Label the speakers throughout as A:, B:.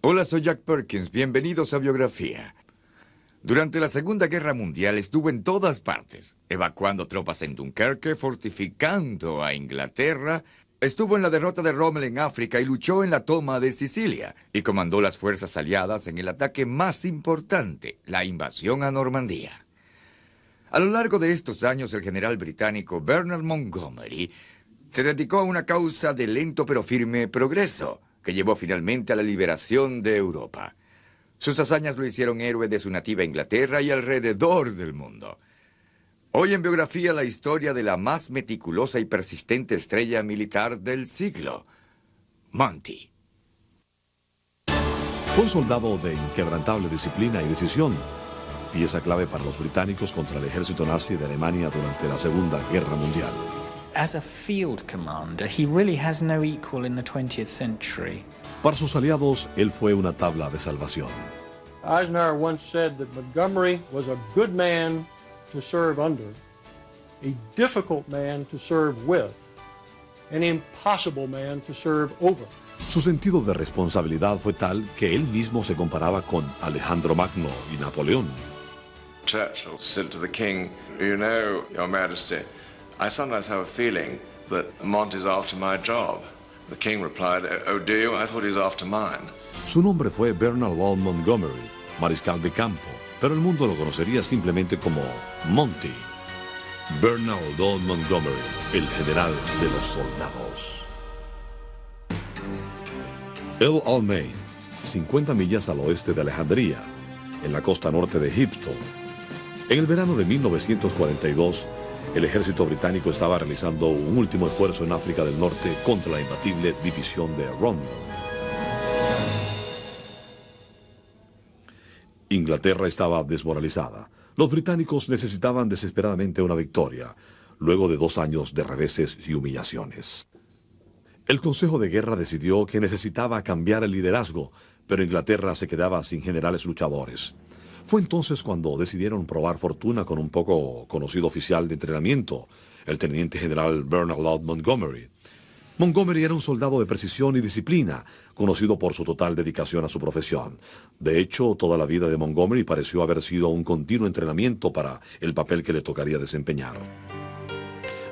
A: Hola, soy Jack Perkins. Bienvenidos a Biografía. Durante la Segunda Guerra Mundial estuvo en todas partes, evacuando tropas en Dunkerque, fortificando a Inglaterra. Estuvo en la derrota de Rommel en África y luchó en la toma de Sicilia. Y comandó las fuerzas aliadas en el ataque más importante, la invasión a Normandía. A lo largo de estos años, el general británico Bernard Montgomery se dedicó a una causa de lento pero firme progreso, que llevó finalmente a la liberación de Europa. Sus hazañas lo hicieron héroe de su nativa Inglaterra y alrededor del mundo. Hoy en Biografía, la historia de la más meticulosa y persistente estrella militar del siglo, Monty.
B: Fue un soldado de inquebrantable disciplina y decisión, pieza clave para los británicos contra el ejército nazi de Alemania durante la Segunda Guerra Mundial.
C: As a field commander, he really has no equal in the 20th century.
B: Para sus aliados, él fue una tabla de salvación.
D: Eisenhower once said that Montgomery was a good man to serve under, a difficult man to serve with, an impossible man to serve over.
B: Su sentido de responsabilidad fue tal que él mismo se comparaba con Alejandro Magno y Napoleón.
E: Churchill said to the king, "You know, Your Majesty, I sometimes have a feeling that Monty's after my job." The king replied, "Oh, do you? I thought he was after mine."
B: Su nombre fue Bernard Law Montgomery, mariscal de campo, pero el mundo lo conocería simplemente como Monty. Bernard Law Montgomery, el general de los soldados. El Alamein, 50 millas al oeste de Alejandría, en la costa norte de Egipto. En el verano de 1942, el ejército británico estaba realizando un último esfuerzo en África del Norte contra la imbatible división de Rommel. Inglaterra estaba desmoralizada. Los británicos necesitaban desesperadamente una victoria, luego de 2 años de reveses y humillaciones. El Consejo de Guerra decidió que necesitaba cambiar el liderazgo, pero Inglaterra se quedaba sin generales luchadores. Fue entonces cuando decidieron probar fortuna con un poco conocido oficial de entrenamiento, el teniente general Bernard Law Montgomery. Montgomery era un soldado de precisión y disciplina, conocido por su total dedicación a su profesión. De hecho, toda la vida de Montgomery pareció haber sido un continuo entrenamiento para el papel que le tocaría desempeñar.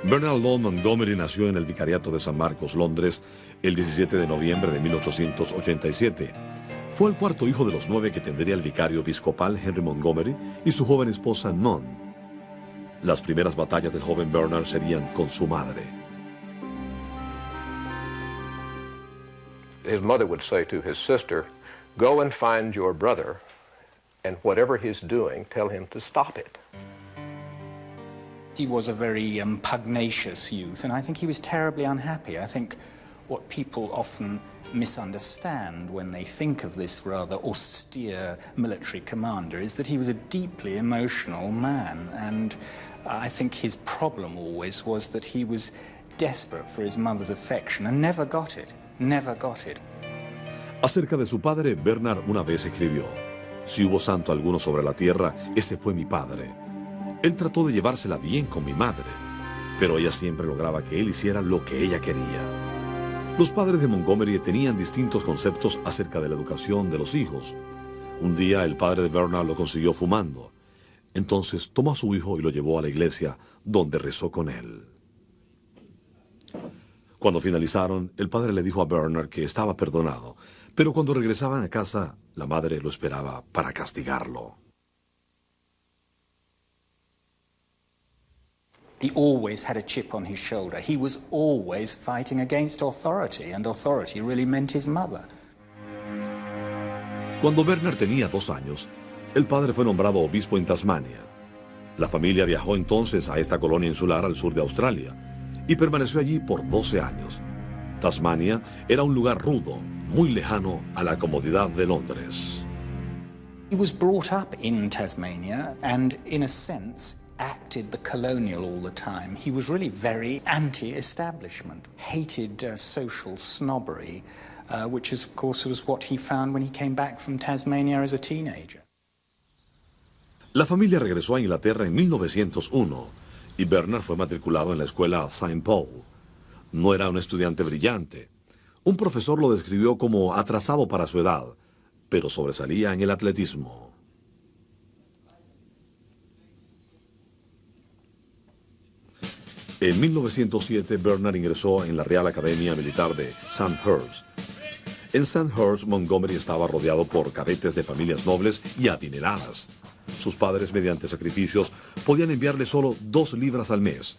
B: Bernard Law Montgomery nació en el vicariato de San Marcos, Londres, el 17 de noviembre de 1887. Fue el cuarto hijo de los 9 que tendría el vicario episcopal Henry Montgomery y su joven esposa Non. Las primeras batallas del joven Bernard serían con su madre.
F: His mother would say to his sister, "Go and find your brother, and whatever he's doing, tell him to stop it."
C: He was a very pugnacious youth, and I think he was terribly unhappy. I think what people often misunderstand when they think of this rather austere military commander is that he was a deeply emotional man, and I think his problem always was that he was desperate for his mother's affection and never got it.
B: Acerca de su padre, Bernard una vez escribió: "Si hubo santo alguno sobre la tierra, ese fue mi padre. Él trató de llevársela bien con mi madre, pero ella siempre lograba que él hiciera lo que ella quería." Los padres de Montgomery tenían distintos conceptos acerca de la educación de los hijos. Un día el padre de Bernard lo consiguió fumando. Entonces tomó a su hijo y lo llevó a la iglesia, donde rezó con él. Cuando finalizaron, el padre le dijo a Bernard que estaba perdonado, pero cuando regresaban a casa, la madre lo esperaba para castigarlo.
C: He always had a chip on his shoulder. He was always fighting against authority, and authority really meant his mother.
B: Cuando Bernard tenía 2 años, el padre fue nombrado obispo en Tasmania. La familia viajó entonces a esta colonia insular al sur de Australia y permaneció allí por 12 años. Tasmania era un lugar rudo, muy lejano a la comodidad de Londres.
C: He was brought up in Tasmania and, in a sense, acted the colonial all the time. He was really very anti-establishment, hated social snobbery, which of course was what he found when he came back from Tasmania as a teenager.
B: La familia regresó a Inglaterra en 1901 y Bernard fue matriculado en la escuela St. Paul. No era un estudiante brillante. Un profesor lo describió como atrasado para su edad, pero sobresalía en el atletismo. En 1907, Bernard ingresó en la Real Academia Militar de Sandhurst. En Sandhurst, Montgomery estaba rodeado por cadetes de familias nobles y adineradas. Sus padres, mediante sacrificios, podían enviarle solo 2 libras al mes.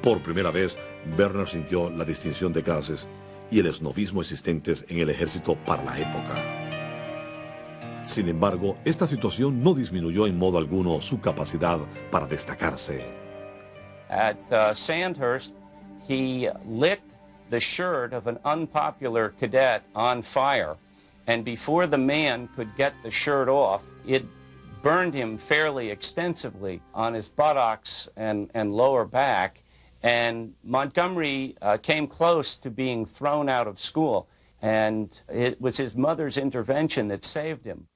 B: Por primera vez, Bernard sintió la distinción de clases y el esnovismo existentes en el ejército para la época. Sin embargo, esta situación no disminuyó en modo alguno su capacidad para destacarse.
G: At Sandhurst, he lit the shirt of an unpopular cadet on fire, and before the man could get the shirt off, it burned him fairly extensively on his buttocks and lower back, and Montgomery came close to being thrown out of school, and it was his mother's intervention that saved him.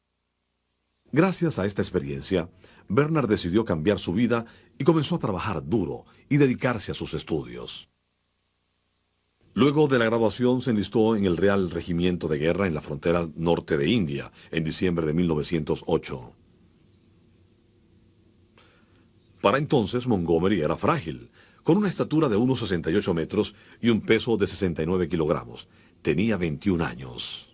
B: Gracias a esta experiencia, Bernard decidió cambiar su vida y comenzó a trabajar duro y dedicarse a sus estudios. Luego de la graduación se enlistó en el Real Regimiento de Guerra en la frontera norte de India en diciembre de 1908. Para entonces Montgomery era frágil, con una estatura de 1,68 metros y un peso de 69 kilogramos. Tenía 21 años.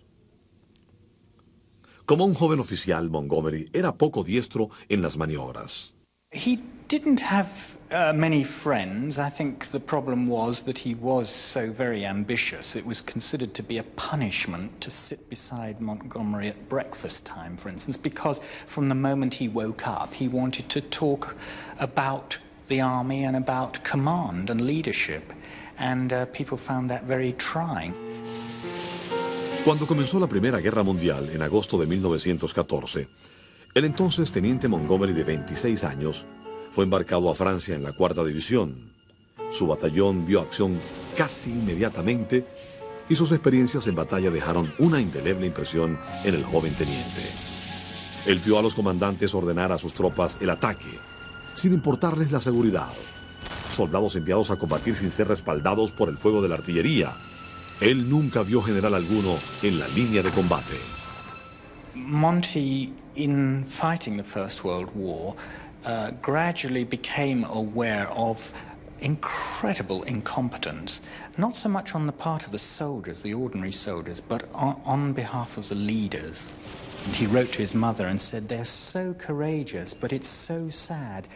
B: Como un joven oficial, Montgomery era poco diestro en las maniobras.
C: He didn't have many friends. I think the problem was that he was so very ambitious. It was considered to be a punishment to sit beside Montgomery at breakfast time, for instance, because from the moment he woke up, he wanted to talk about the army and about command and leadership, and people found that very trying.
B: Cuando comenzó la Primera Guerra Mundial, en agosto de 1914, el entonces teniente Montgomery, de 26 años, fue embarcado a Francia en la 4ª División. Su batallón vio acción casi inmediatamente y sus experiencias en batalla dejaron una indeleble impresión en el joven teniente. Él vio a los comandantes ordenar a sus tropas el ataque, sin importarles la seguridad. Soldados enviados a combatir sin ser respaldados por el fuego de la artillería. Él nunca vio general alguno en la línea de combate.
C: Monty, in fighting the First World War, gradually became aware of incredible incompetence, not so much on the part of the soldiers, the ordinary soldiers, but on behalf of the leaders. And he wrote to his mother and said, "They're so courageous, but it's so sad.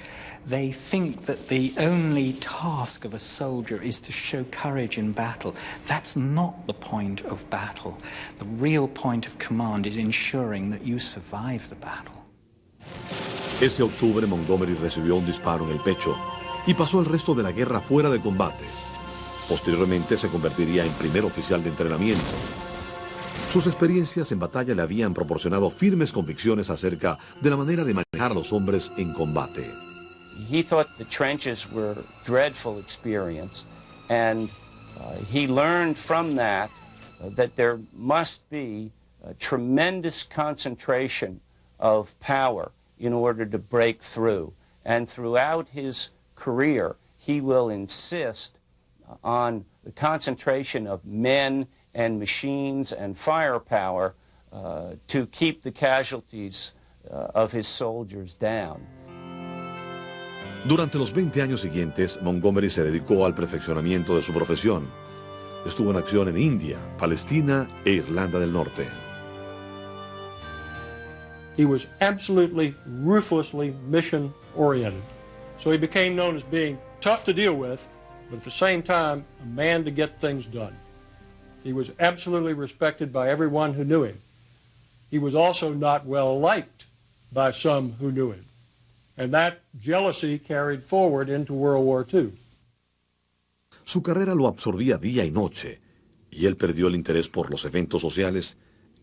C: They think that the only task of a soldier is to show courage in battle. That's not the point of battle. The real point of command is ensuring that you survive the battle."
B: Ese octubre, Montgomery recibió un disparo en el pecho y pasó el resto de la guerra fuera de combate. Posteriormente se convertiría en primer oficial de entrenamiento. Sus experiencias en batalla le habían proporcionado firmes convicciones acerca de la manera de manejar a los hombres en combate.
G: He thought the trenches were a dreadful experience, and he learned from that that there must be a tremendous concentration of power in order to break through. And throughout his career, he will insist on the concentration of men and machines and firepower to keep the casualties of his soldiers down.
B: Durante los 20 años siguientes, Montgomery se dedicó al perfeccionamiento de su profesión. Estuvo en acción en India, Palestina e Irlanda del Norte.
D: He was absolutely, ruthlessly mission-oriented. So he became known as being tough to deal with, but at the same time, a man to get things done. He was absolutely respected by everyone who knew him. He was also not well liked by some who knew him. And that jealousy carried forward into World War II.
B: Su carrera lo absorbía día y noche, y él perdió el interés por los eventos sociales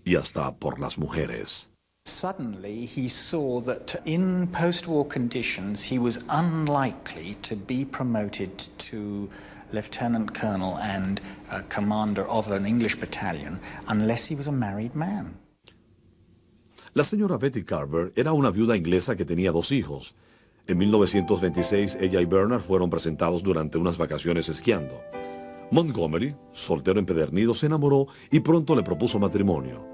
B: y hasta por las mujeres.
C: Suddenly he saw that in post-war conditions he was unlikely to be promoted to lieutenant colonel and commander of an English battalion unless he was a married man.
B: La señora Betty Carver era una viuda inglesa que tenía 2 hijos. En 1926 ella y Bernard fueron presentados durante unas vacaciones esquiando. Montgomery, soltero empedernido, se enamoró y pronto le propuso matrimonio.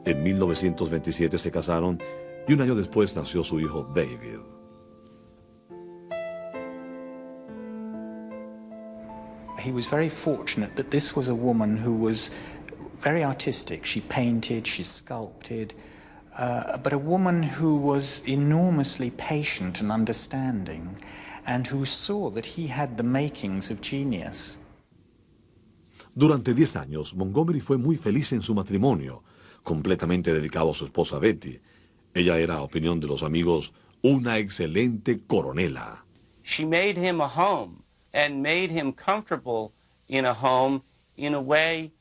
B: En 1927 se casaron y un año después nació su hijo David.
C: He was very fortunate that this was a woman who was very artistic. She painted, she sculpted, but a woman who was enormously patient and understanding, and who saw that he had the makings of genius.
B: Durante 10 años, Montgomery fue muy feliz en su matrimonio, completamente dedicado a su esposa Betty. Ella era, a opinión de los amigos, una excelente coronela.
G: She made him a home and made him comfortable in a home in a way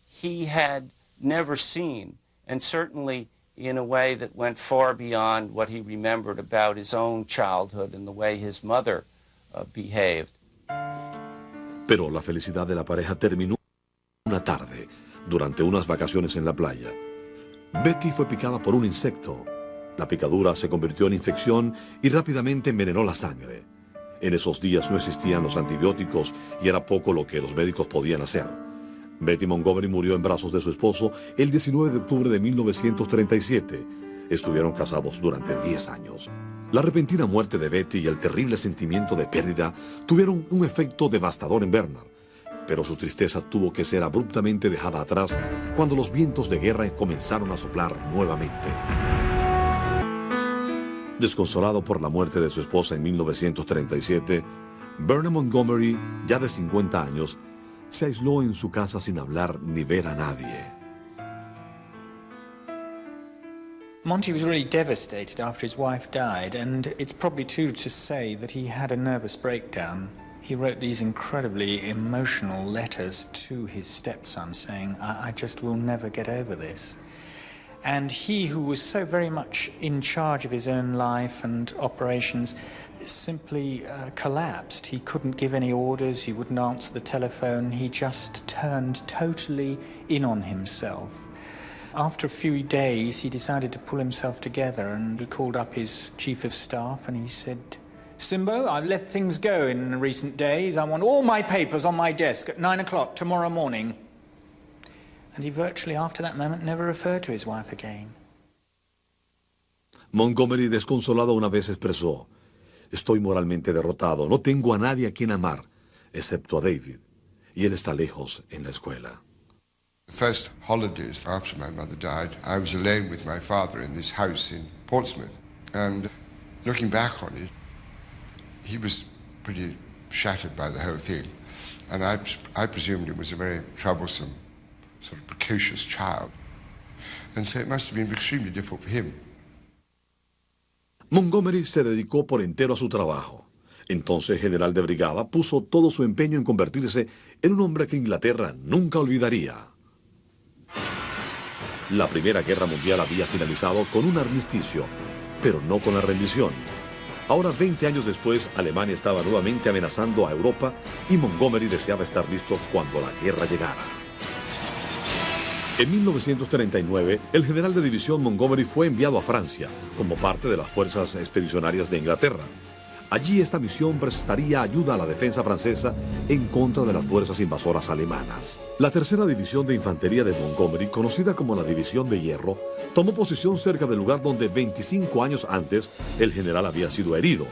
G: he had never seen, and certainly in a way that went far beyond what he remembered about his own childhood and the way his mother behaved.
B: Pero la felicidad de la pareja terminó una tarde, durante unas vacaciones en la playa. Betty fue picada por un insecto. La picadura se convirtió en infección y rápidamente envenenó la sangre. En esos días no existían los antibióticos y era poco lo que los médicos podían hacer. Betty Montgomery murió en brazos de su esposo el 19 de octubre de 1937. Estuvieron casados durante 10 años. La repentina muerte de Betty y el terrible sentimiento de pérdida tuvieron un efecto devastador en Bernard, pero su tristeza tuvo que ser abruptamente dejada atrás cuando los vientos de guerra comenzaron a soplar nuevamente. Desconsolado por la muerte de su esposa en 1937, Bernard Montgomery, ya de 50 años, se aisló en su casa sin hablar ni ver a nadie.
C: Monty was really devastated after his wife died, and it's probably true to say that he had a nervous breakdown. He wrote these incredibly emotional letters to his stepson saying, I just will never get over this. And he, who was so very much in charge of his own life and operations, simply collapsed. He couldn't give any orders, he wouldn't answer the telephone, he just turned totally in on himself. After a few days, he decided to pull himself together, and he called up his chief of staff and he said, Simbo, I've let things go in recent days. I want all my papers on my desk at 9 o'clock tomorrow morning. And he virtually, after that moment, never referred to his wife again.
B: Montgomery, desconsolado, una vez expresó, estoy moralmente derrotado, no tengo a nadie a quien amar, excepto a David, y él está lejos en la escuela.
H: The first holidays after my mother died, I was alone with my father in this house in Portsmouth. And looking back on it, he was pretty shattered by the whole thing. And I presumed he was a very troublesome, sort of precocious child. And so it must have been extremely difficult for him.
B: Montgomery se dedicó por entero a su trabajo. Entonces, general de brigada, puso todo su empeño en convertirse en un hombre que Inglaterra nunca olvidaría. La Primera Guerra Mundial había finalizado con un armisticio, pero no con la rendición. Ahora, 20 años después, Alemania estaba nuevamente amenazando a Europa y Montgomery deseaba estar listo cuando la guerra llegara. En 1939, el general de división Montgomery fue enviado a Francia como parte de las fuerzas expedicionarias de Inglaterra. Allí esta misión prestaría ayuda a la defensa francesa en contra de las fuerzas invasoras alemanas. La tercera división de infantería de Montgomery, conocida como la División de Hierro, tomó posición cerca del lugar donde 25 años antes el general había sido herido.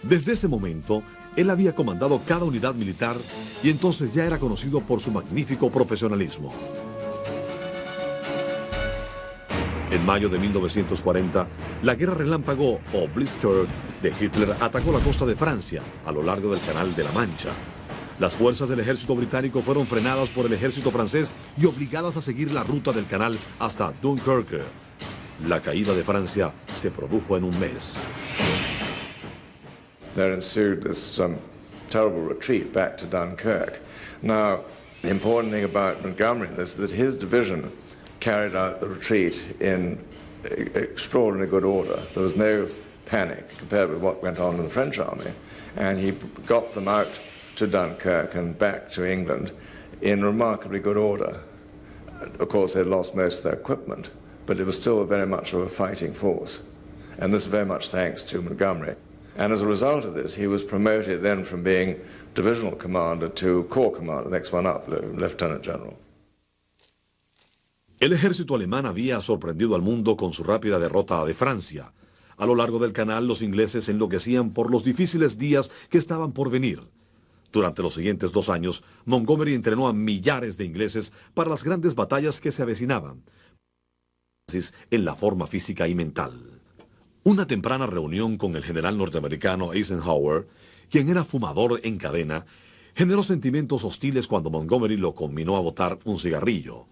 B: Desde ese momento, él había comandado cada unidad militar y entonces ya era conocido por su magnífico profesionalismo. En mayo de 1940, la guerra relámpago o Blitzkrieg de Hitler atacó la costa de Francia a lo largo del Canal de la Mancha. Las fuerzas del ejército británico fueron frenadas por el ejército francés y obligadas a seguir la ruta del canal hasta Dunkerque. La caída de Francia se produjo en un mes.
E: There ensued this terrible retreat back to Dunkirk. Now, the important thing about Montgomery is that his division carried out the retreat in extraordinarily good order. There was no panic compared with what went on in the French army, and he got them out to Dunkirk and back to England in remarkably good order. Of course, they'd lost most of their equipment, but it was still very much of a fighting force, and this very much thanks to Montgomery. And as a result of this, he was promoted then from being divisional commander to corps commander, the next one up, lieutenant general.
B: El ejército alemán había sorprendido al mundo con su rápida derrota de Francia. A lo largo del canal, los ingleses enloquecían por los difíciles días que estaban por venir. Durante los siguientes 2 años, Montgomery entrenó a millares de ingleses para las grandes batallas que se avecinaban, en la forma física y mental. Una temprana reunión con el general norteamericano Eisenhower, quien era fumador en cadena, generó sentimientos hostiles cuando Montgomery lo conminó a botar un cigarrillo.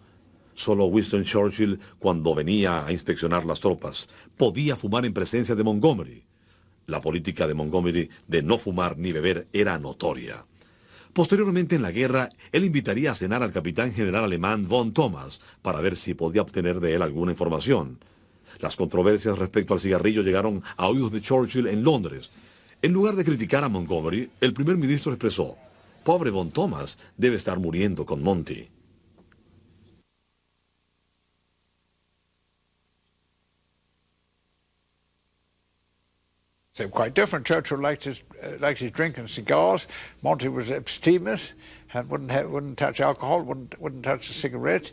B: Solo Winston Churchill, cuando venía a inspeccionar las tropas, podía fumar en presencia de Montgomery. La política de Montgomery de no fumar ni beber era notoria. Posteriormente en la guerra, él invitaría a cenar al capitán general alemán von Thomas para ver si podía obtener de él alguna información. Las controversias respecto al cigarrillo llegaron a oídos de Churchill en Londres. En lugar de criticar a Montgomery, el primer ministro expresó: «Pobre von Thomas, debe estar muriendo con Monty».
I: So quite different. Churchill liked his drink and cigars. Monty was abstemious and wouldn't touch alcohol, wouldn't touch a cigarette.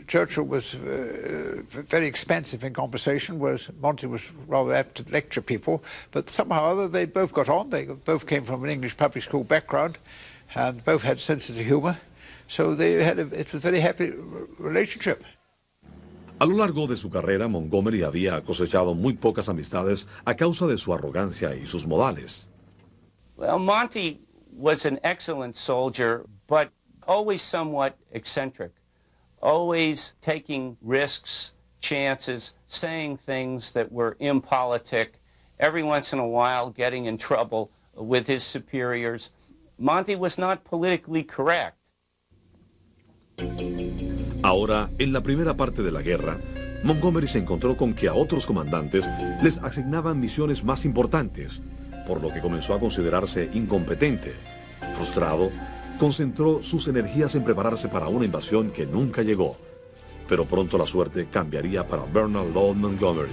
I: Churchill was very expansive in conversation, whereas Monty was rather apt to lecture people. But somehow or other they both got on. They both came from an English public school background, and both had senses of humour. So it was a very happy relationship.
B: A lo largo de su carrera, Montgomery había cosechado muy pocas amistades a causa de su arrogancia y sus modales.
G: Well, Monty was an excellent soldier, but always somewhat eccentric, always taking risks, chances, saying things that were impolitic, every once in a while getting in trouble with his superiors. Monty was not politically correct.
B: Ahora, en la primera parte de la guerra, Montgomery se encontró con que a otros comandantes les asignaban misiones más importantes, por lo que comenzó a considerarse incompetente. Frustrado, concentró sus energías en prepararse para una invasión que nunca llegó. Pero pronto la suerte cambiaría para Bernard Lord Montgomery.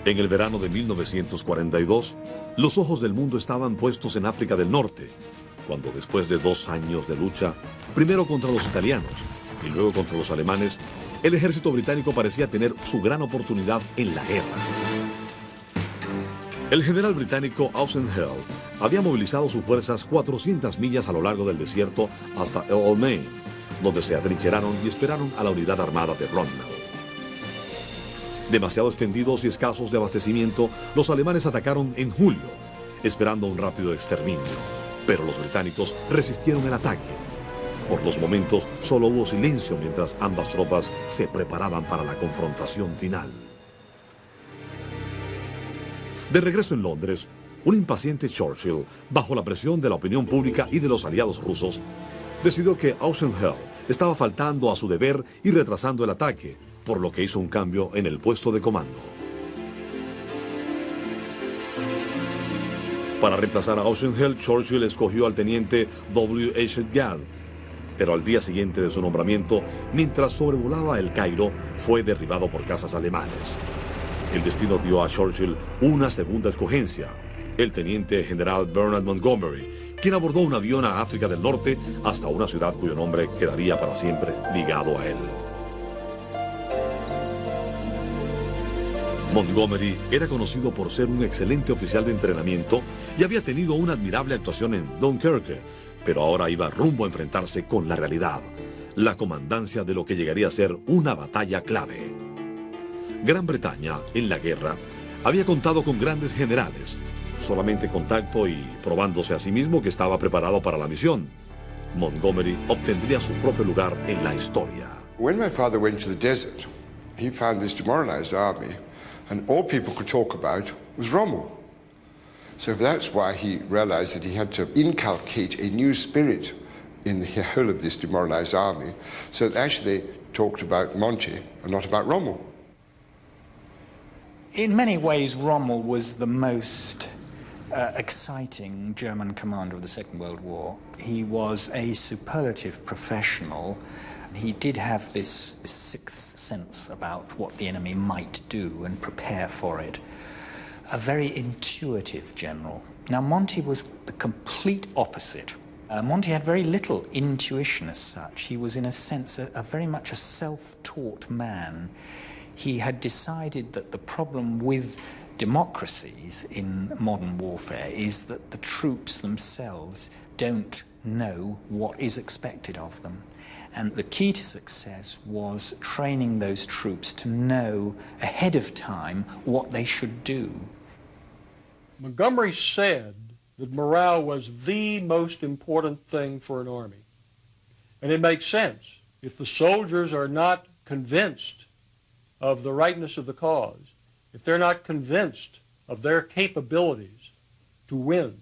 B: En el verano de 1942, los ojos del mundo estaban puestos en África del Norte, cuando después de 2 años de lucha, primero contra los italianos y luego contra los alemanes, el ejército británico parecía tener su gran oportunidad en la guerra. El general británico Eisenhower había movilizado sus fuerzas 400 millas a lo largo del desierto hasta El Alamein, donde se atrincheraron y esperaron a la unidad armada de Rommel. Demasiado extendidos y escasos de abastecimiento, los alemanes atacaron en julio, esperando un rápido exterminio, pero los británicos resistieron el ataque. Por los momentos, solo hubo silencio mientras ambas tropas se preparaban para la confrontación final. De regreso en Londres, un impaciente Churchill, bajo la presión de la opinión pública y de los aliados rusos, decidió que Eisenhower estaba faltando a su deber y retrasando el ataque, por lo que hizo un cambio en el puesto de comando. Para reemplazar a Eisenhower, Churchill escogió al teniente W.H. Gall, pero al día siguiente de su nombramiento, mientras sobrevolaba el Cairo, fue derribado por cazas alemanes. El destino dio a Churchill una segunda escogencia, el teniente general Bernard Montgomery, quien abordó un avión a África del Norte hasta una ciudad cuyo nombre quedaría para siempre ligado a él. Montgomery era conocido por ser un excelente oficial de entrenamiento y había tenido una admirable actuación en Dunkerque, pero ahora iba rumbo a enfrentarse con la realidad, la comandancia de lo que llegaría a ser una batalla clave. Gran Bretaña, en la guerra, había contado con grandes generales, solamente contacto y probándose a sí mismo que estaba preparado para la misión. Montgomery obtendría su propio lugar en la historia.
H: When my father went to the desert, he found this demoralized army, and all people could talk about was Rommel. So that's why he realized that he had to inculcate a new spirit in the whole of this demoralized army, so that actually they talked about Monty and not about Rommel.
C: In many ways, Rommel was the most exciting German commander of the Second World War. He was a superlative professional. He did have this sixth sense about what the enemy might do and prepare for it. A very intuitive general. Now, Monty was the complete opposite. Monty had very little intuition as such. He was, in a sense, a very much a self-taught man. He had decided that the problem with democracies in modern warfare is that the troops themselves don't know what is expected of them. And the key to success was training those troops to know ahead of time what they should do.
D: Montgomery said that morale was the most important thing for an army. And it makes sense. If the soldiers are not convinced of the rightness of the cause, if they're not convinced of their capabilities to win,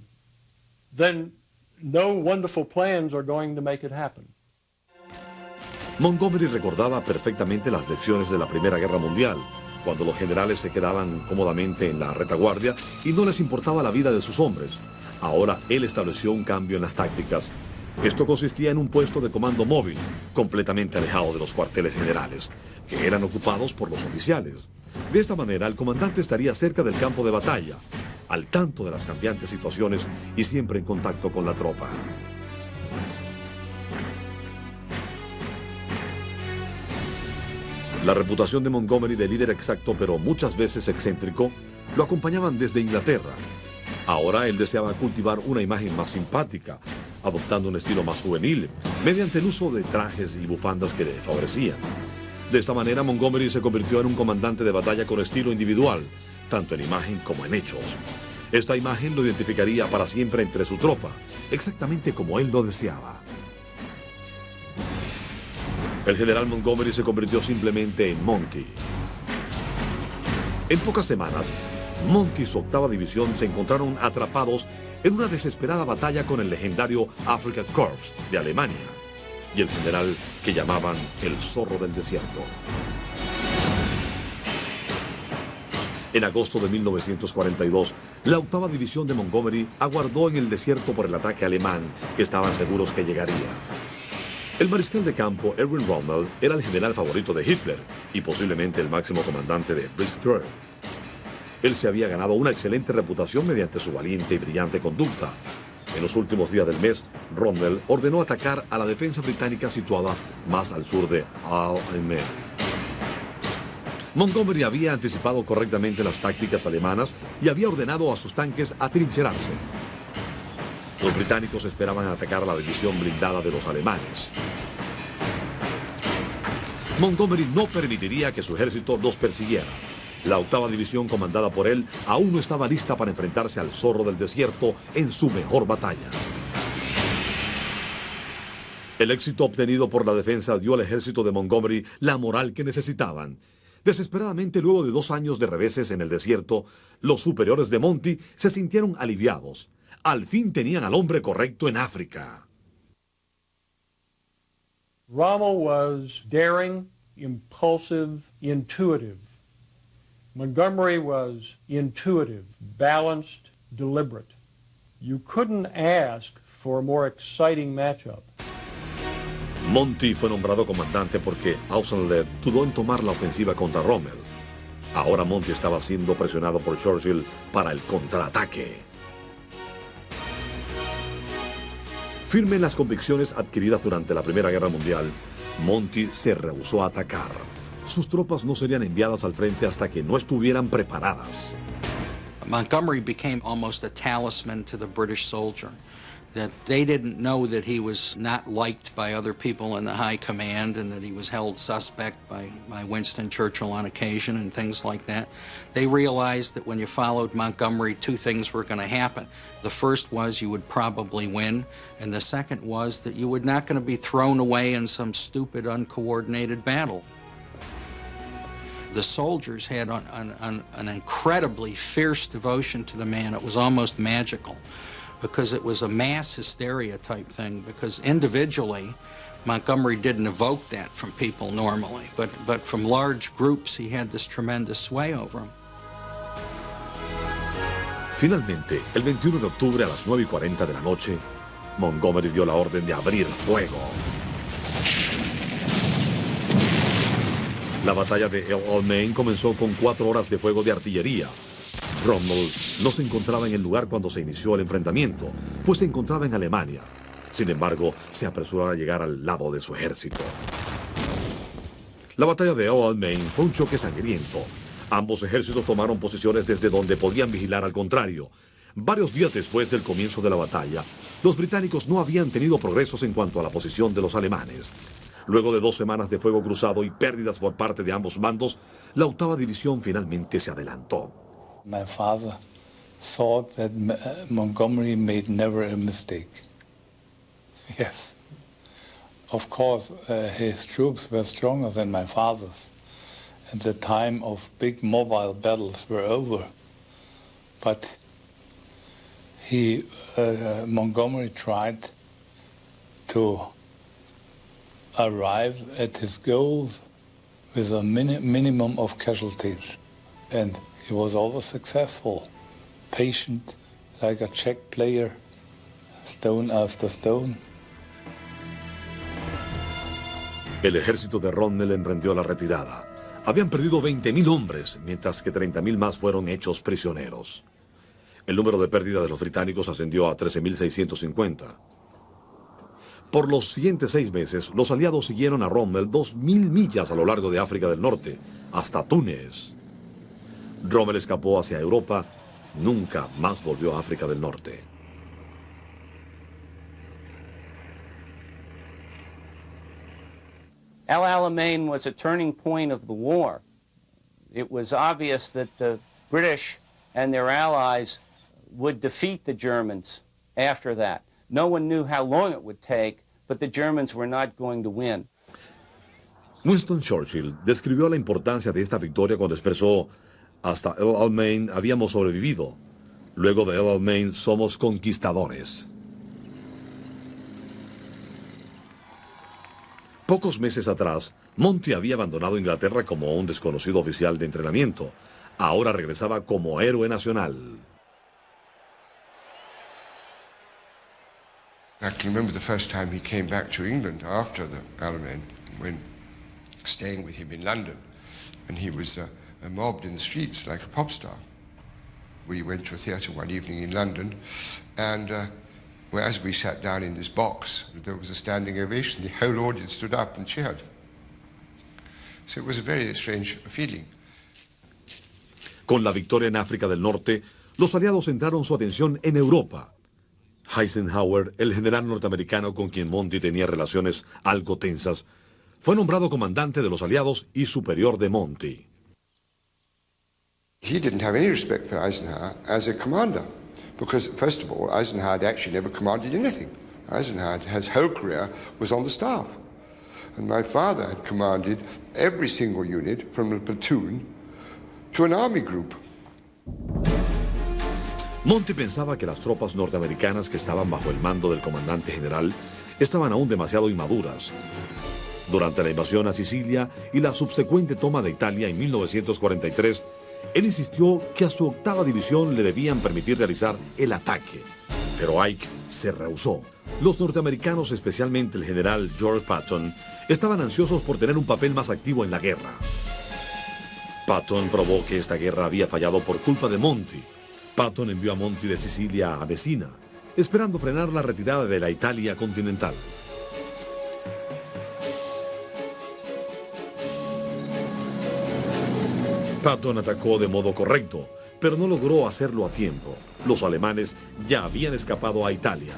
D: then no wonderful plans are going to make it happen.
B: Montgomery recordaba perfectamente las lecciones de la Primera Guerra Mundial, cuando los generales se quedaban cómodamente en la retaguardia y no les importaba la vida de sus hombres. Ahora él estableció un cambio en las tácticas. Esto consistía en un puesto de comando móvil, completamente alejado de los cuarteles generales, que eran ocupados por los oficiales. De esta manera, el comandante estaría cerca del campo de batalla, al tanto de las cambiantes situaciones y siempre en contacto con la tropa. La reputación de Montgomery de líder exacto, pero muchas veces excéntrico, lo acompañaban desde Inglaterra. Ahora él deseaba cultivar una imagen más simpática, adoptando un estilo más juvenil, mediante el uso de trajes y bufandas que le favorecían. De esta manera, Montgomery se convirtió en un comandante de batalla con estilo individual, tanto en imagen como en hechos. Esta imagen lo identificaría para siempre entre su tropa, exactamente como él lo deseaba. El general Montgomery se convirtió simplemente en Monty. En pocas semanas, Monty y su 8ª división se encontraron atrapados en una desesperada batalla con el legendario Afrika Korps de Alemania y el general que llamaban el zorro del desierto. En agosto de 1942, la 8ª división de Montgomery aguardó en el desierto por el ataque alemán, que estaban seguros que llegaría. El mariscal de campo Erwin Rommel era el general favorito de Hitler y posiblemente el máximo comandante de Blitzkrieg. Él se había ganado una excelente reputación mediante su valiente y brillante conducta. En los últimos días del mes, Rommel ordenó atacar a la defensa británica situada más al sur de El Alamein. Montgomery había anticipado correctamente las tácticas alemanas y había ordenado a sus tanques atrincherarse. Los británicos esperaban atacar a la división blindada de los alemanes. Montgomery no permitiría que su ejército los persiguiera. La 8ª división, comandada por él, aún no estaba lista para enfrentarse al zorro del desierto en su mejor batalla. El éxito obtenido por la defensa dio al ejército de Montgomery la moral que necesitaban. Desesperadamente, luego de 2 años de reveses en el desierto, los superiores de Monty se sintieron aliviados. Al fin tenían al hombre correcto en África.
D: Rommel was daring, impulsive, intuitive. Montgomery was intuitive, balanced, deliberate. You couldn't ask for a more exciting matchup.
B: Monty fue nombrado comandante porque Auchinleck dudó en tomar la ofensiva contra Rommel. Ahora Monty estaba siendo presionado por Churchill para el contraataque. Firme en las convicciones adquiridas durante la Primera Guerra Mundial, Monty se rehusó a atacar. Sus tropas no serían enviadas al frente hasta que no estuvieran preparadas.
J: Montgomery became almost a talisman to the British soldier, that they didn't know that he was not liked by other people in the high command and that he was held suspect by Winston Churchill on occasion and things like that. They realized that when you followed Montgomery, 2 things were going to happen. The first was you would probably win, and the second was that you were not going to be thrown away in some stupid, uncoordinated battle. The soldiers had an incredibly fierce devotion to the man. It was almost magical, because it was a mass hysteria type thing, because individually, Montgomery didn't evoke that from people normally, but from large groups, he had this tremendous sway over them.
B: Finalmente, el 21 de octubre a las 9:40 de la noche, Montgomery dio la orden de abrir fuego. La batalla de El Alamein comenzó con 4 horas de fuego de artillería. Rommel no se encontraba en el lugar cuando se inició el enfrentamiento, pues se encontraba en Alemania. Sin embargo, se apresuró a llegar al lado de su ejército. La batalla de El Alamein fue un choque sangriento. Ambos ejércitos tomaron posiciones desde donde podían vigilar al contrario. Varios días después del comienzo de la batalla, los británicos no habían tenido progresos en cuanto a la posición de los alemanes. Luego de 2 semanas de fuego cruzado y pérdidas por parte de ambos bandos, la 8ª división finalmente se adelantó.
K: My father thought that Montgomery made never a mistake. Yes. Of course, his troops were stronger than my father's, and the time of big mobile battles were over. But Montgomery tried to arrive at his goals with a minimum of casualties, and he was always successful, patient, like a Czech player, stone after stone.
B: El ejército de Rommel emprendió la retirada. Habían perdido 20.000 hombres, mientras que 30.000 más fueron hechos prisioneros. El número de pérdidas de los británicos ascendió a 13.650. Por los siguientes 6 meses, los aliados siguieron a Rommel 2.000 millas a lo largo de África del Norte, hasta Túnez. Rommel escapó hacia Europa, nunca más volvió a África del Norte.
G: El Alamein was a turning point of the war. It was obvious that the British and their allies would defeat the Germans after that. No one knew how long it would take, but the Germans were not going to win.
B: Winston Churchill describió la importancia de esta victoria cuando expresó: hasta El Alamein habíamos sobrevivido. Luego de El Alamein somos conquistadores. Pocos meses atrás, Monty había abandonado Inglaterra como un desconocido oficial de entrenamiento. Ahora regresaba como héroe nacional.
H: I can remember the first time he came back to England after the Alamein, when staying with him in London, and he was mobbed in the streets like a pop star. We went to a theatre one evening in London, and as we sat down in this box, there was a standing ovation. The whole audience stood up and cheered. So it was a very strange feeling.
B: Con la victoria en África del Norte, los aliados centraron su atención en Europa. Eisenhower, el general norteamericano con quien Monty tenía relaciones algo tensas, fue nombrado comandante de los aliados y superior de Monty.
H: He didn't have any respect for Eisenhower as a commander, because first of all, Eisenhower had actually never commanded anything. Eisenhower, his whole career was on the staff. And my father had commanded every single unit from a platoon to an army group.
B: Monty pensaba que las tropas norteamericanas que estaban bajo el mando del comandante general estaban aún demasiado inmaduras. Durante la invasión a Sicilia y la subsecuente toma de Italia en 1943, él insistió que a su 8ª división le debían permitir realizar el ataque. Pero Ike se rehusó. Los norteamericanos, especialmente el general George Patton, estaban ansiosos por tener un papel más activo en la guerra. Patton probó que esta guerra había fallado por culpa de Monty. Patton envió a Monty de Sicilia a Messina, esperando frenar la retirada de la Italia continental. Patton atacó de modo correcto, pero no logró hacerlo a tiempo. Los alemanes ya habían escapado a Italia.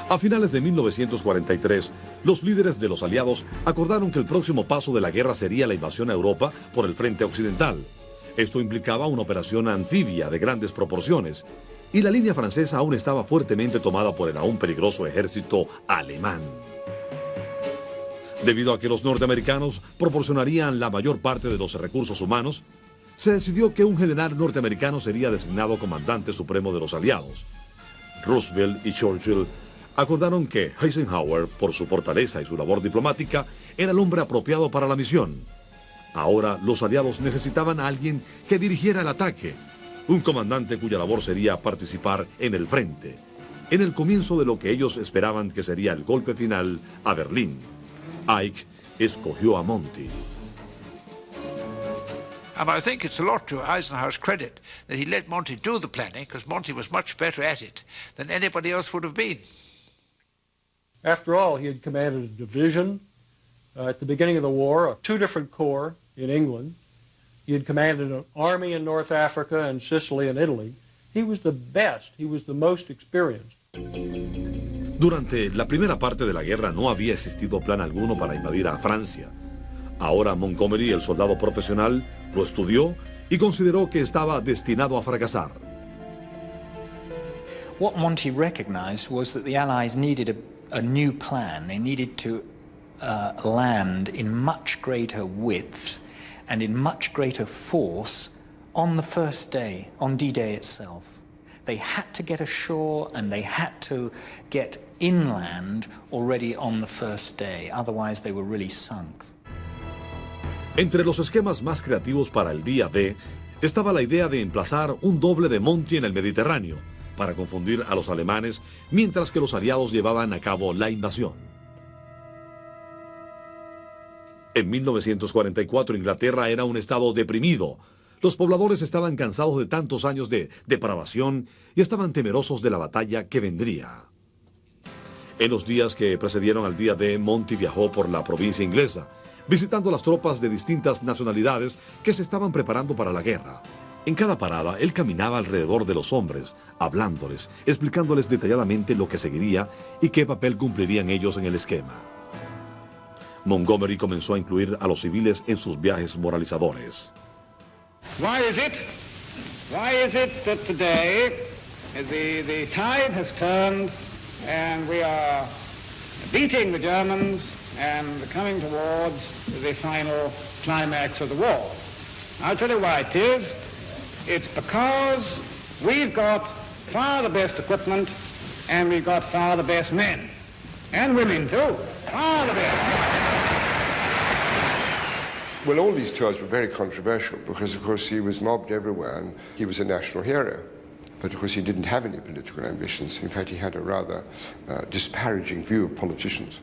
B: A finales de 1943, los líderes de los aliados acordaron que el próximo paso de la guerra sería la invasión a Europa por el frente occidental. Esto implicaba una operación anfibia de grandes proporciones, y la línea francesa aún estaba fuertemente tomada por el aún peligroso ejército alemán. Debido a que los norteamericanos proporcionarían la mayor parte de los recursos humanos, se decidió que un general norteamericano sería designado comandante supremo de los aliados. Roosevelt y Churchill acordaron que Eisenhower, por su fortaleza y su labor diplomática, era el hombre apropiado para la misión. Ahora los aliados necesitaban a alguien que dirigiera el ataque, un comandante cuya labor sería participar en el frente, en el comienzo de lo que ellos esperaban que sería el golpe final a Berlín. Ike escogió a Monty.
I: And I think it's a lot to Eisenhower's credit that he let Monty do the planning, because Monty was much better at it than anybody else would have been.
D: After all, he had commanded a division at the beginning of the war, 2 different corps in England. He had commanded an army in North Africa and Sicily and Italy. He was the best. He was the most experienced.
B: Durante la primera parte de la guerra no había existido plan alguno para invadir a Francia. Ahora Montgomery, el soldado profesional, lo estudió y consideró que estaba destinado a fracasar.
C: What Monty recognized was that the Allies needed a new plan. They needed to land in much greater width and in much greater force on the first day, on D-Day itself. They had to get ashore and they had to get inland already on the first day, otherwise they were really sunk.
B: Entre los esquemas más creativos para el día D estaba la idea de emplazar un doble de Monty en el Mediterráneo para confundir a los alemanes mientras que los aliados llevaban a cabo la invasión. En 1944 Inglaterra era un estado deprimido. Los pobladores estaban cansados de tantos años de depravación y estaban temerosos de la batalla que vendría. En los días que precedieron al día D, Monty viajó por la provincia inglesa, visitando las tropas de distintas nacionalidades que se estaban preparando para la guerra. En cada parada, él caminaba alrededor de los hombres, hablándoles, explicándoles detalladamente lo que seguiría y qué papel cumplirían ellos en el esquema. Montgomery comenzó a incluir a los civiles en sus viajes moralizadores.
L: Why is it that today the tide has turned and we are beating the Germans and coming towards the final climax of the war? I'll tell you why it is. It's because we've got far the best equipment and we've got far the best men. And women too. Far the best.
H: Well, all these tours were very controversial because, of course, he was mobbed everywhere and he was a national hero. But, of course, he didn't have any political ambitions. In fact, he had a rather disparaging view of politicians.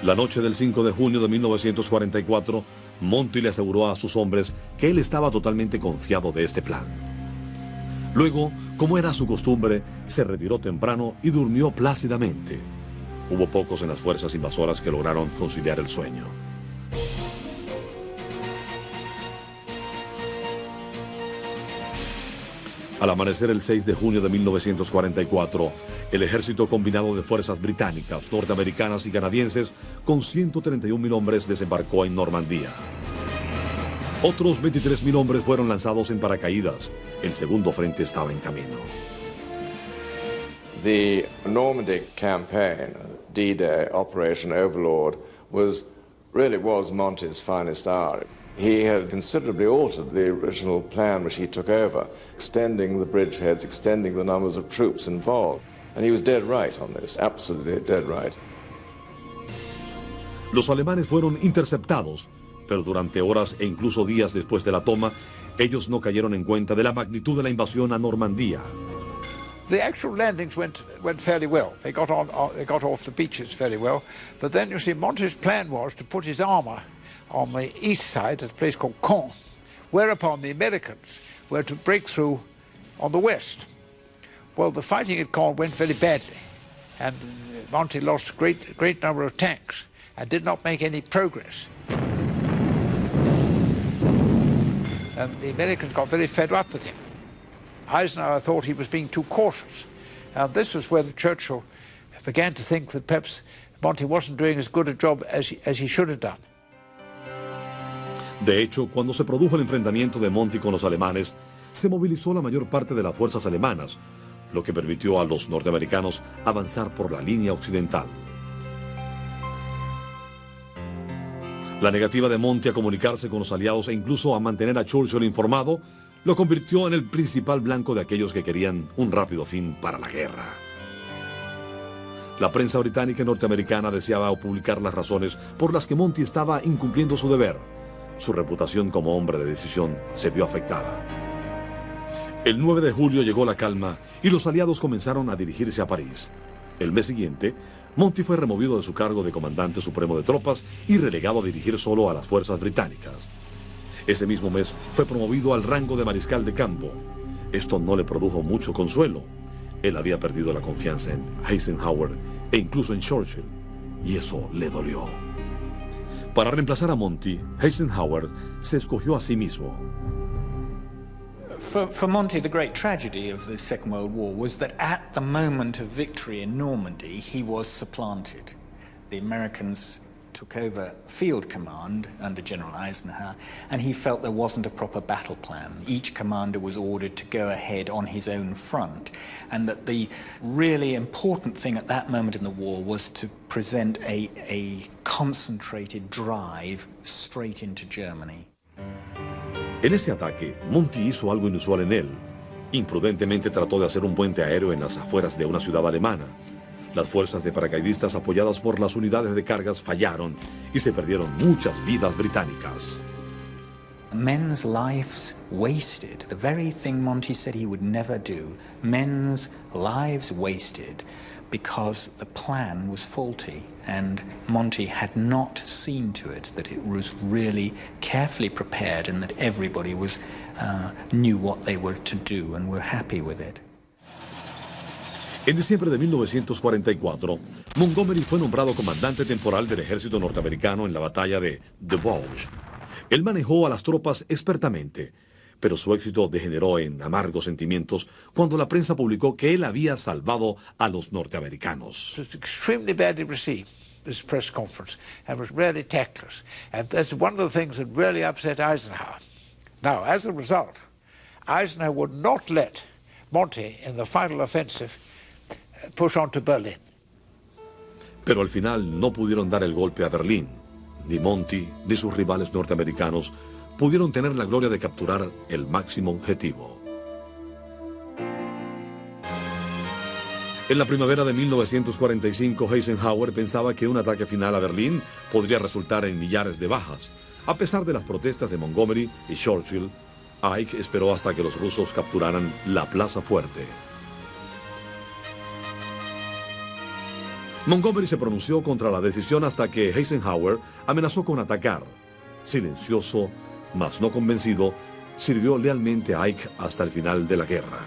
B: La noche del 5 de junio de 1944, Monty le aseguró a sus hombres que él estaba totalmente confiado de este plan. Luego, como era su costumbre, se retiró temprano y durmió plácidamente. Hubo pocos en las fuerzas invasoras que lograron conciliar el sueño. Al amanecer el 6 de junio de 1944, el ejército combinado de fuerzas británicas, norteamericanas y canadienses, con 131.000 hombres, desembarcó en Normandía. Otros 23.000 hombres fueron lanzados en paracaídas. El segundo frente estaba en camino.
E: The Normandy campaign, D-Day, Operation Overlord, was Monty's finest hour. He had considerably altered the original plan which he took over, extending the bridgeheads, extending the numbers of troops involved. And he was dead right on this, absolutely dead right.
B: Los alemanes fueron interceptados, pero durante horas e incluso días después de la toma, ellos no cayeron en cuenta de la magnitud de la invasión a Normandía.
I: The actual landings went fairly well. They got off the beaches fairly well. But then, you see, Monty's plan was to put his armor on the east side at a place called Caen, whereupon the Americans were to break through on the west. Well, the fighting at Caen went very badly, and Monty lost a great number of tanks and did not make any progress. And the Americans got very fed up with him. Eisenhower thought he was being too cautious, and this was when Churchill began to think that perhaps Monty wasn't doing as good a job as he should have done.
B: De hecho, cuando se produjo el enfrentamiento de Monty con los alemanes, se movilizó la mayor parte de las fuerzas alemanas, lo que permitió a los norteamericanos avanzar por la línea occidental. La negativa de Monty a comunicarse con los aliados e incluso a mantener a Churchill informado, lo convirtió en el principal blanco de aquellos que querían un rápido fin para la guerra. La prensa británica y norteamericana deseaba publicar las razones por las que Monty estaba incumpliendo su deber. Su reputación como hombre de decisión se vio afectada. El 9 de julio llegó la calma y los aliados comenzaron a dirigirse a París. El mes siguiente, Monty fue removido de su cargo de comandante supremo de tropas y relegado a dirigir solo a las fuerzas británicas. Ese mismo mes fue promovido al rango de mariscal de campo. Esto no le produjo mucho consuelo. Él había perdido la confianza en Eisenhower e incluso en Churchill, y eso le dolió. Para reemplazar a Monty, Eisenhower se escogió a sí mismo.
C: For Monty, the great tragedy of the Second World War was that at the moment of victory in Normandy, he was supplanted. The Americans took over field command under General Eisenhower, and he felt there wasn't a proper battle plan. Each commander was ordered to go ahead on his own front, and that the really important thing at that moment in the war was to present a concentrated drive straight into Germany.
B: En ese ataque, Monty hizo algo inusual en él. Imprudentemente trató de hacer un puente aéreo en las afueras de una ciudad alemana. Las fuerzas de paracaidistas apoyadas por las unidades de cargas fallaron y se perdieron muchas vidas británicas.
C: Men's lives wasted. The very thing Monty said he would never do. Men's lives wasted because the plan was faulty, and Monty had not seen to it that it was really carefully prepared and that everybody knew what they were to do and were happy with it.
B: En diciembre de 1944, Montgomery fue nombrado comandante temporal del ejército norteamericano en la batalla de The Bulge. Él manejó a las tropas expertamente, pero su éxito degeneró en amargos sentimientos cuando la prensa publicó que él había salvado a los norteamericanos.
I: It was extremely badly received, this press conference, and was really tactless. And that's one of the things that really upset Eisenhower. Now, as a result, Eisenhower would not let Monty, in the final offensive, push on to Berlin.
B: Pero al final no pudieron dar el golpe a Berlín. Ni Monty ni sus rivales norteamericanos pudieron tener la gloria de capturar el máximo objetivo. En la primavera de 1945, Eisenhower pensaba que un ataque final a Berlín podría resultar en millares de bajas. A pesar de las protestas de Montgomery y Churchill, Ike esperó hasta que los rusos capturaran la Plaza Fuerte. Montgomery se pronunció contra la decisión hasta que Eisenhower amenazó con atacar. Silencioso, mas no convencido, sirvió lealmente a Ike hasta el final de la guerra.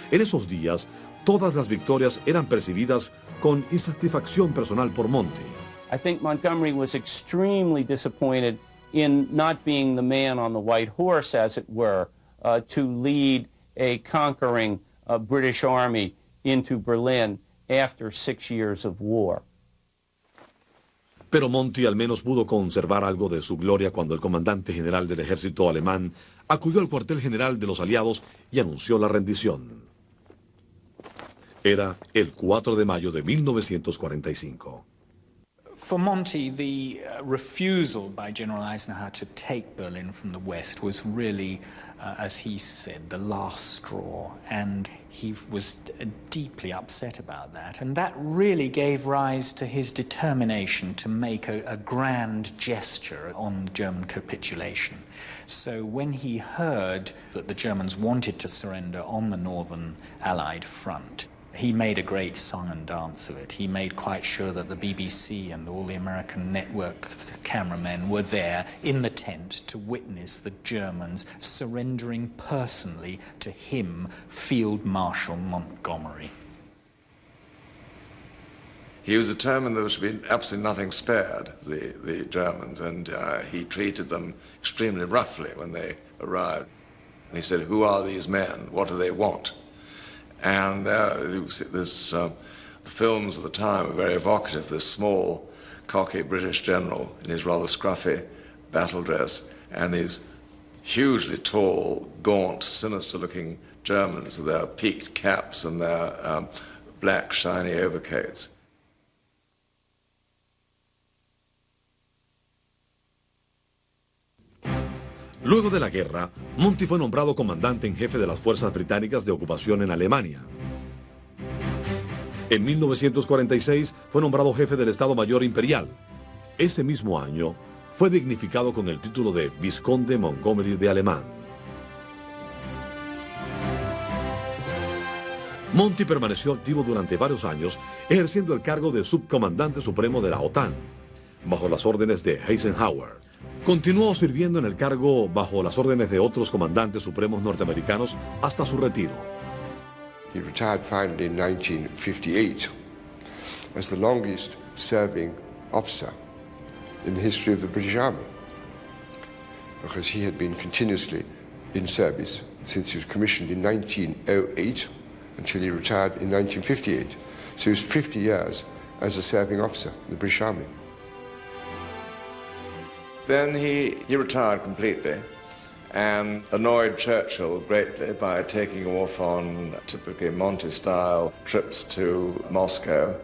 B: En esos días, todas las victorias eran percibidas con insatisfacción personal por Monty.
G: I think Montgomery was extremely disappointed in not being the man on the white horse, as it were, to lead a conquering British army into Berlin after 6 years of war.
B: Pero Monty al menos pudo conservar algo de su gloria cuando el comandante general del ejército alemán acudió al cuartel general de los aliados y anunció la rendición. Era el 4 de mayo de 1945.
C: For Monty, the refusal by General Eisenhower to take Berlin from the West was really, as he said, the last straw, and he was deeply upset about that. And that really gave rise to his determination to make a grand gesture on German capitulation. So when he heard that the Germans wanted to surrender on the Northern Allied front, he made a great song and dance of it. He made quite sure that the BBC and all the American network cameramen were there in the tent to witness the Germans surrendering personally to him, Field Marshal Montgomery.
E: He was determined there should be absolutely nothing spared, the Germans, and he treated them extremely roughly when they arrived. And he said, "Who are these men? What do they want?" And the films of the time were very evocative. This small, cocky British general in his rather scruffy battle dress, and these hugely tall, gaunt, sinister-looking Germans with their peaked caps and their black, shiny overcoats.
B: Luego de la guerra, Monty fue nombrado comandante en jefe de las fuerzas británicas de ocupación en Alemania. En 1946 fue nombrado jefe del Estado Mayor Imperial. Ese mismo año fue dignificado con el título de Vizconde Montgomery de Alemán. Monty permaneció activo durante varios años, ejerciendo el cargo de subcomandante supremo de la OTAN, bajo las órdenes de Eisenhower. Continuó sirviendo en el cargo bajo las órdenes de otros comandantes supremos norteamericanos hasta su retiro.
H: He retired finally in 1958 as the longest serving officer in the history of the British Army, because he had been continuously in service since he was commissioned in 1908 until he retired in 1958. So he was 50 years as a serving officer in the British Army.
E: Then he retired completely and annoyed Churchill greatly by taking off on typically Monty-style trips to Moscow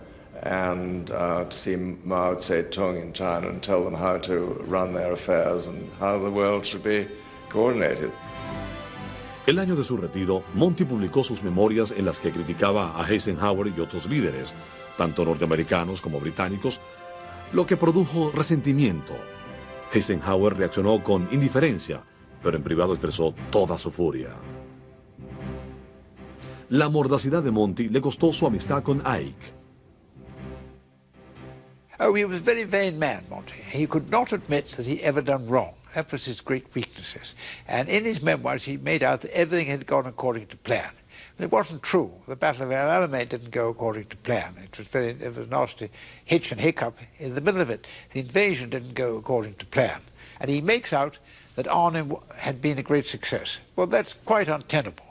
E: and to see Mao Zedong in China and tell them how to run their affairs and how the world should be coordinated.
B: El año de su retiro, Monty publicó sus memorias en las que criticaba a Eisenhower y otros líderes, tanto norteamericanos como británicos, lo que produjo resentimiento. Eisenhower reaccionó con indiferencia, pero en privado expresó toda su furia. La mordacidad de Monty le costó su amistad con Ike.
I: Oh, he was a very vain man, Monty. He could not admit that he ever done wrong. That was his great weaknesses. And in his memoirs, he made out that everything had gone according to plan. But it wasn't true. The Battle of El Alamein didn't go according to plan. It was nasty hitch and hiccup in the middle of it. The invasion didn't go according to plan. And he makes out that Arnhem had been a great success. Well, that's quite untenable.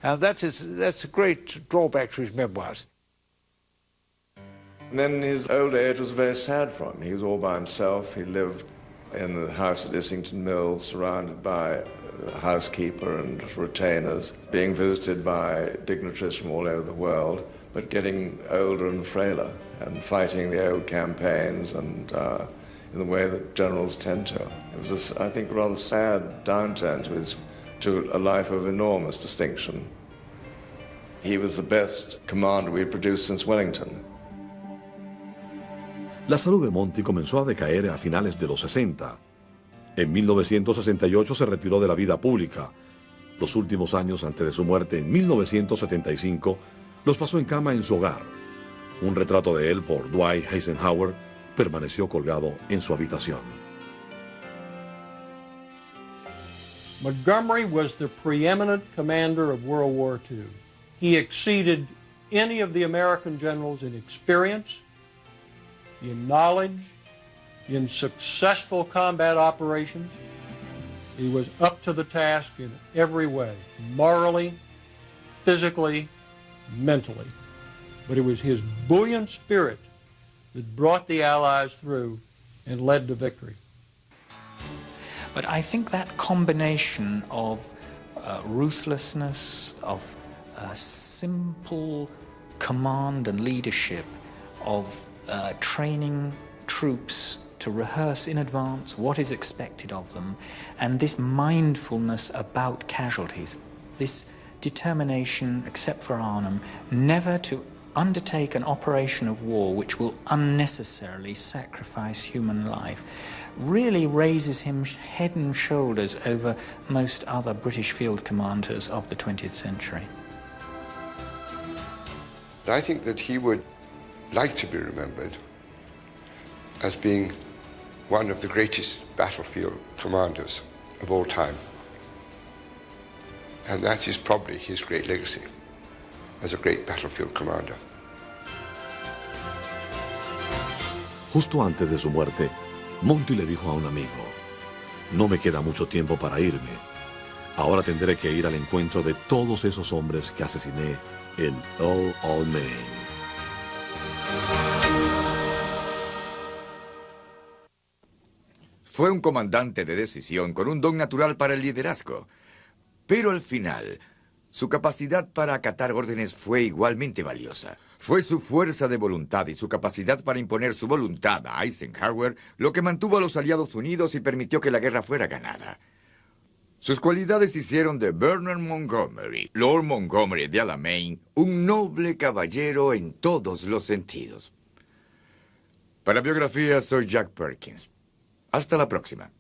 I: And that's a great drawback to his memoirs.
E: And then his old age was very sad for him. He was all by himself. He lived in the house at Islington Mill, surrounded by a housekeeper and retainers, being visited by dignitaries from all over the world, but getting older and frailer and fighting the old campaigns and in the way that generals tend to. It was, I think, a rather sad downturn to a life of enormous distinction. He was the best commander we had produced since Wellington.
B: La salud de Monty comenzó a decaer a finales de los 60. En 1968 se retiró de la vida pública. Los últimos años antes de su muerte, en 1975, los pasó en cama en su hogar. Un retrato de él por Dwight Eisenhower permaneció colgado en su habitación.
D: Montgomery was the preeminent commander of World War II. He exceeded any of the American generals in experience, in knowledge, in successful combat operations. He was up to the task in every way, morally, physically, mentally. But it was his buoyant spirit that brought the Allies through and led to victory.
C: But I think that combination of ruthlessness, of simple command and leadership, of training troops to rehearse in advance what is expected of them, and this mindfulness about casualties, this determination, except for Arnhem, never to undertake an operation of war which will unnecessarily sacrifice human life, really raises him head and shoulders over most other British field commanders of the 20th century.
H: I think that he would like to be remembered as being one of the greatest battlefield commanders of all time. And that is probably his great legacy as a great battlefield commander.
B: Justo antes de su muerte, Monty le dijo a un amigo: "No me queda mucho tiempo para irme. Ahora tendré que ir al encuentro de todos esos hombres que asesiné en El Alamein".
A: Fue un comandante de decisión con un don natural para el liderazgo. Pero al final, su capacidad para acatar órdenes fue igualmente valiosa. Fue su fuerza de voluntad y su capacidad para imponer su voluntad a Eisenhower lo que mantuvo a los aliados unidos y permitió que la guerra fuera ganada. Sus cualidades hicieron de Bernard Montgomery, Lord Montgomery de Alamein, un noble caballero en todos los sentidos. Para Biografía, soy Jack Perkins. Hasta la próxima.